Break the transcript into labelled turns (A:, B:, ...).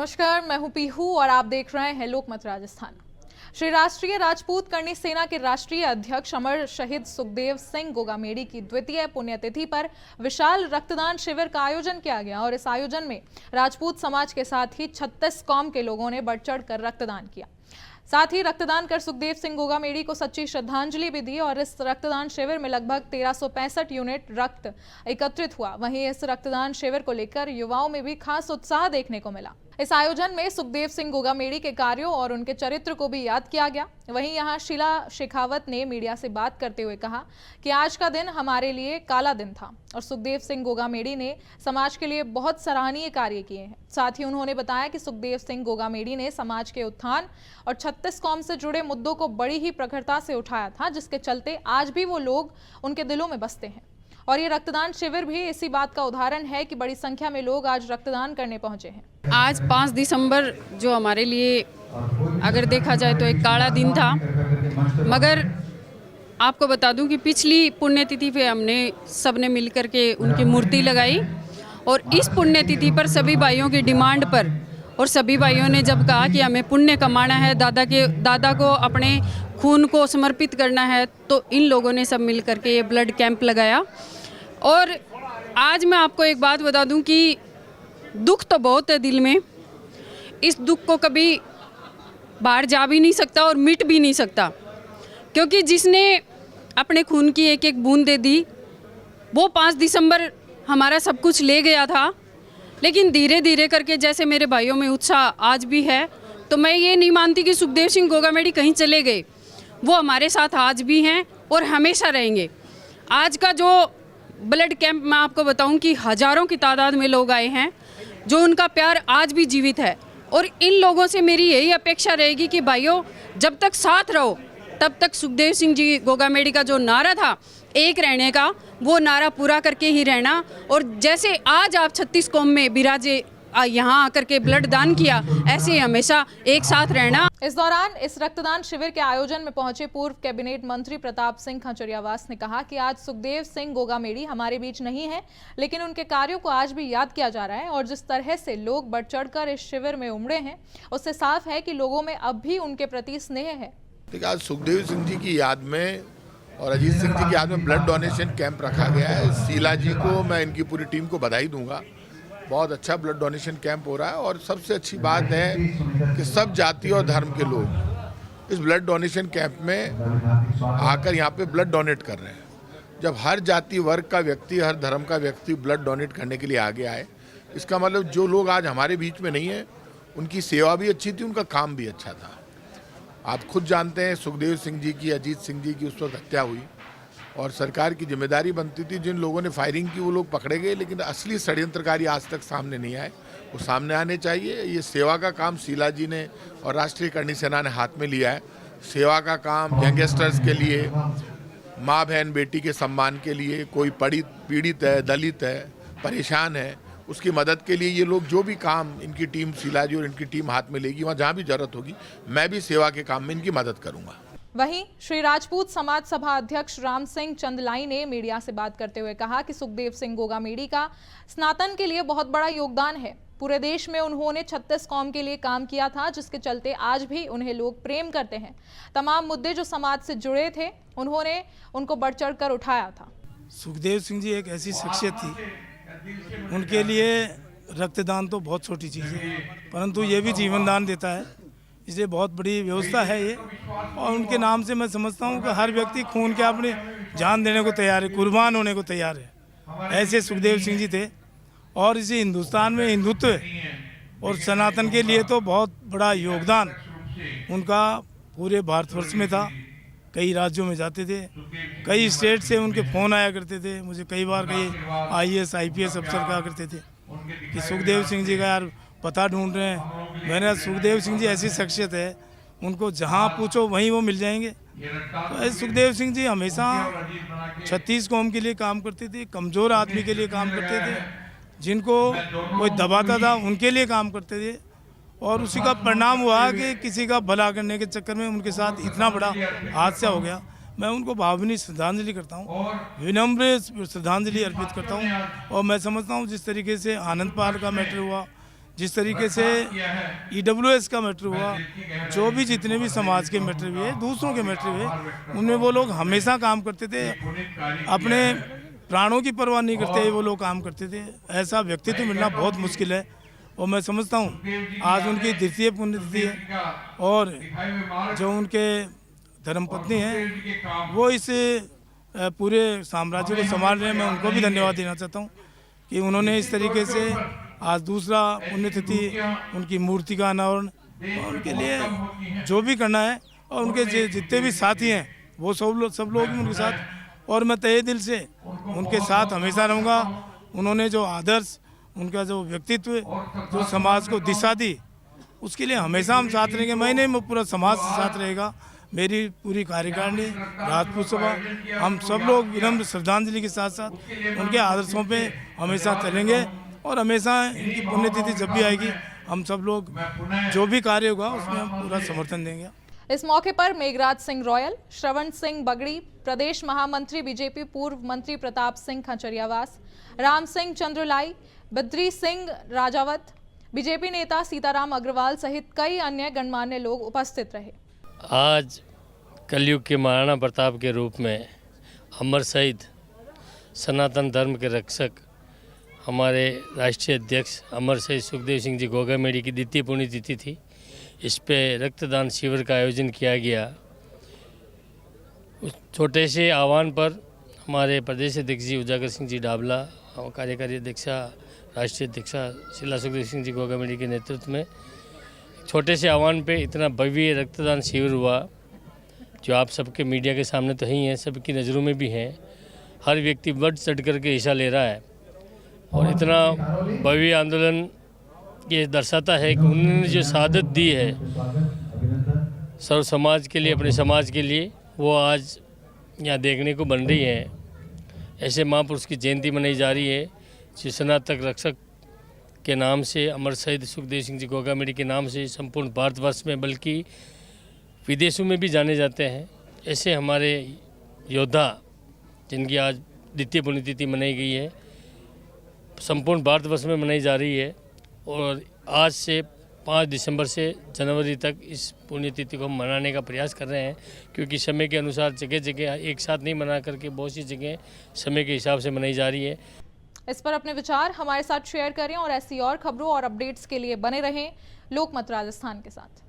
A: नमस्कार, मैं हूं पीहू और आप देख रहे हैं लोकमत राजस्थान। श्री राष्ट्रीय राजपूत करणी सेना के राष्ट्रीय अध्यक्ष अमर शहीद सुखदेव सिंह गोगामेड़ी की द्वितीय पुण्यतिथि पर विशाल रक्तदान शिविर का आयोजन किया गया और इस आयोजन में राजपूत समाज के साथ ही 36 कौम के लोगों ने बढ़ चढ़ कर रक्तदान किया। साथ ही रक्तदान कर सुखदेव सिंह गोगामेड़ी को सच्ची श्रद्धांजलि भी दी और इस रक्तदान शिविर में लगभग 1365 यूनिट रक्त एकत्रित हुआ। वहीं इस रक्तदान शिविर को लेकर युवाओं में भी खास उत्साह देखने को मिला। इस आयोजन में सुखदेव सिंह गोगामेड़ी के कार्यों और उनके चरित्र को भी याद किया गया। वहीं यहां शीला शेखावत ने मीडिया से बात करते हुए कहा कि आज का दिन हमारे लिए काला दिन था और सुखदेव सिंह गोगामेड़ी ने समाज के लिए बहुत सराहनीय कार्य किए हैं। साथ ही उन्होंने बताया कि सुखदेव सिंह गोगामेड़ी ने समाज के उत्थान और 36 कौम से जुड़े मुद्दों को बड़ी ही प्रखरता से उठाया था, जिसके चलते आज भी वो लोग उनके दिलों में बसते हैं। और ये रक्तदान शिविर भी इसी बात का उदाहरण है कि बड़ी संख्या में लोग आज रक्तदान करने पहुंचे हैं।
B: आज 5 दिसंबर जो हमारे लिए अगर देखा जाए तो एक काला दिन था, मगर आपको बता दूं कि पिछली पुण्यतिथि पे हमने सबने मिलकर के उनकी मूर्ति लगाई और इस पुण्यतिथि पर सभी भाइयों की डिमांड पर और सभी भाइयों ने जब कहा कि हमें पुण्य कमाना है, दादा को अपने खून को समर्पित करना है, तो इन लोगों ने सब मिल करके ये ब्लड कैंप लगाया। और आज मैं आपको एक बात बता दूं कि दुख तो बहुत है दिल में, इस दुख को कभी बाहर जा भी नहीं सकता और मिट भी नहीं सकता, क्योंकि जिसने अपने खून की एक एक बूंद दे दी वो 5 दिसंबर हमारा सब कुछ ले गया था। लेकिन धीरे धीरे करके जैसे मेरे भाइयों में उत्साह आज भी है, तो मैं ये नहीं मानती कि सुखदेव सिंह गोगामेड़ी कहीं चले गए। वो हमारे साथ आज भी हैं और हमेशा रहेंगे। आज का जो ब्लड कैंप मैं आपको बताऊं कि हज़ारों की तादाद में लोग आए हैं, जो उनका प्यार आज भी जीवित है। और इन लोगों से मेरी यही अपेक्षा रहेगी कि भाइयों, जब तक साथ रहो तब तक सुखदेव सिंह जी गोगामेड़ी का जो नारा था एक रहने का, वो नारा पूरा करके ही रहना। और जैसे आज आप 36 कौम में बिराजे यहाँ आकर के ब्लड दान किया, ऐसे ही हमेशा एक साथ रहना।
A: इस दौरान इस रक्तदान शिविर के आयोजन में पहुंचे पूर्व कैबिनेट मंत्री प्रताप सिंह खचरियावास ने कहा कि आज सुखदेव सिंह गोगामेड़ी हमारे बीच नहीं है, लेकिन उनके कार्यों को आज भी याद किया जा रहा है। और जिस तरह से लोग बढ़ चढ़कर इस शिविर में उमड़े हैं, उससे साफ है कि लोगों में अब भी उनके प्रति स्नेह है।
C: आज सुखदेव सिंह जी की याद में और अजीत सिंह जी की याद में ब्लड डोनेशन कैंप रखा गया है। शीला जी को, मैं इनकी पूरी टीम को बधाई दूंगा। बहुत अच्छा ब्लड डोनेशन कैंप हो रहा है और सबसे अच्छी बात है कि सब जाति और धर्म के लोग इस ब्लड डोनेशन कैंप में आकर यहाँ पे ब्लड डोनेट कर रहे हैं। जब हर जाति वर्ग का व्यक्ति, हर धर्म का व्यक्ति ब्लड डोनेट करने के लिए आगे आए, इसका मतलब जो लोग आज हमारे बीच में नहीं है, उनकी सेवा भी अच्छी थी, उनका काम भी अच्छा था। आप खुद जानते हैं सुखदेव सिंह जी की, अजीत सिंह जी की उस वक्त हत्या हुई और सरकार की जिम्मेदारी बनती थी, जिन लोगों ने फायरिंग की वो लोग पकड़े गए, लेकिन असली षड्यंत्रकारी आज तक सामने नहीं आए। वो सामने आने चाहिए। ये सेवा का काम शीला जी ने और राष्ट्रीय करणी सेना ने हाथ में लिया है। सेवा का काम यंगस्टर्स के लिए, माँ बहन बेटी के सम्मान के लिए, कोई पीड़ित है, दलित है, परेशान है, उसकी मदद के लिए ये लोग जो भी काम इनकी टीम शीला जी और इनकी टीम हाथ में लेगी, वहाँ जहाँ भी जरूरत होगी मैं भी सेवा के काम में इनकी मदद करूँगा।
A: वहीं श्री राजपूत समाज सभा अध्यक्ष राम सिंह चंदलाई ने मीडिया से बात करते हुए कहा कि सुखदेव सिंह गोगामेड़ी का सनातन के लिए बहुत बड़ा योगदान है। पूरे देश में उन्होंने 36 कौम के लिए काम किया था, जिसके चलते आज भी उन्हें लोग प्रेम करते हैं। तमाम मुद्दे जो समाज से जुड़े थे, उन्होंने उनको बढ़ चढ़ कर उठाया था।
D: सुखदेव सिंह जी एक ऐसी शख्सियत थी, उनके लिए रक्तदान तो बहुत छोटी चीज़ है, परंतु ये भी जीवन दान देता है, इसलिए बहुत बड़ी व्यवस्था है ये। और उनके नाम से मैं समझता हूँ कि हर व्यक्ति खून के अपने जान देने को तैयार है, कुर्बान होने को तैयार है। ऐसे सुखदेव सिंह जी थे। और इसी हिंदुस्तान में हिंदुत्व और सनातन के लिए तो बहुत बड़ा योगदान उनका पूरे भारतवर्ष में था। कई राज्यों में जाते थे, कई स्टेट से उनके फ़ोन आया करते थे मुझे, कई बार कई IAS IPS अफसर कहा करते थे कि सुखदेव सिंह जी का यार पता ढूंढ रहे हैं। मैंने सुखदेव सिंह जी ऐसी शख्सियत है, उनको जहाँ पूछो वहीं वो मिल जाएंगे। तो ऐसे सुखदेव सिंह जी हमेशा 36 कौम के लिए काम करते थे, कमज़ोर आदमी के लिए काम करते थे, जिनको कोई दबाता था उनके लिए काम करते थे। और उसी का परिणाम हुआ कि किसी का भला करने के चक्कर में उनके साथ इतना बड़ा हादसा हो गया। मैं उनको भावभीनी श्रद्धांजलि करता हूँ, विनम्र श्रद्धांजलि अर्पित करता हूँ। और मैं समझता हूँ जिस तरीके से आनंद पाल का मैटर हुआ, जिस तरीके से EWS का मैटर हुआ, जो भी जितने भी समाज के मैटर हुए, दूसरों के मैटर हुए, उनमें वो लोग हमेशा काम करते थे, अपने प्राणों की परवाह नहीं करते हुए वो लोग काम करते थे। ऐसा व्यक्तित्व मिलना बहुत मुश्किल है और मैं समझता हूँ आज उनकी द्वितीय पुण्यतिथि है और जो उनके धर्मपत्नी हैं वो इस पूरे साम्राज्य को संभाल रहे हैं। मैं उनको भी धन्यवाद देना चाहता हूँ कि उन्होंने इस तरीके से आज दूसरा पुण्यतिथि उनकी मूर्ति का अनावरण, उनके लिए जो भी करना है और उनके जितने भी साथी हैं वो सब लोग उनके साथ, और मैं तहे दिल से उनके साथ हमेशा रहूँगा। उन्होंने जो आदर्श, उनका जो व्यक्तित्व, जो समाज को दिशा दी, उसके लिए हमेशा हम साथ रहेंगे। मैं नहीं, पूरा समाज साथ रहेगा, मेरी पूरी कार्यकारिणी, राजपूत सभा, हम सब लोग विनम्र श्रद्धांजलि के साथ साथ उनके आदर्शों पे हमेशा चलेंगे और हमेशा इनकी पुण्यतिथि जब भी आएगी हम सब लोग जो भी कार्य होगा उसमें हम पूरा समर्थन देंगे।
A: इस मौके पर मेघराज सिंह रॉयल, श्रवण सिंह बगड़ी, प्रदेश महामंत्री बीजेपी पूर्व मंत्री प्रताप सिंह खंचरियावास, राम सिंह चंद्रलाई, बद्री सिंह राजावत, बीजेपी नेता सीताराम अग्रवाल सहित कई अन्य गणमान्य लोग उपस्थित रहे।
E: आज कलयुग के महाराणा प्रताप के रूप में अमर शहीद सनातन धर्म के रक्षक हमारे राष्ट्रीय अध्यक्ष अमर शहीद सुखदेव सिंह जी गोगामेड़ी की द्वितीय पुण्यतिथि थी। इस पे रक्तदान शिविर का आयोजन किया गया। उस छोटे से आह्वान पर हमारे प्रदेश अध्यक्ष जी उजागर सिंह जी डाबला और कार्यकारी अध्यक्षा राष्ट्रीय अध्यक्षा शीला सुखदेव सिंह जी गोगामेड़ी के नेतृत्व में छोटे से आह्वान पे इतना भव्य रक्तदान शिविर हुआ, जो आप सबके मीडिया के सामने तो ही हैं, सबकी नज़रों में भी हैं। हर व्यक्ति बढ़ चढ़ करके हिस्सा ले रहा है और इतना भव्य आंदोलन ये दर्शाता है कि उन्होंने जो शहादत दी है सर्व समाज के लिए, अपने समाज के लिए, वो आज यहाँ देखने को बन रही है। ऐसे महापुरुष की जयंती मनाई जा रही है, जो सनातन रक्षक के नाम से, अमर शहीद सुखदेव सिंह जी गोगामेड़ी के नाम से संपूर्ण भारतवर्ष में बल्कि विदेशों में भी जाने जाते हैं। ऐसे हमारे योद्धा जिनकी आज द्वितीय पुण्यतिथि मनाई गई है, संपूर्ण भारतवर्ष में मनाई जा रही है और आज से 5 दिसंबर से जनवरी तक इस पुण्यतिथि को मनाने का प्रयास कर रहे हैं, क्योंकि समय के अनुसार जगह जगह एक साथ नहीं मना करके बहुत सी जगह समय के हिसाब से मनाई जा रही है।
A: इस पर अपने विचार हमारे साथ शेयर करें और ऐसी और खबरों और अपडेट्स के लिए बने रहें लोकमत राजस्थान के साथ।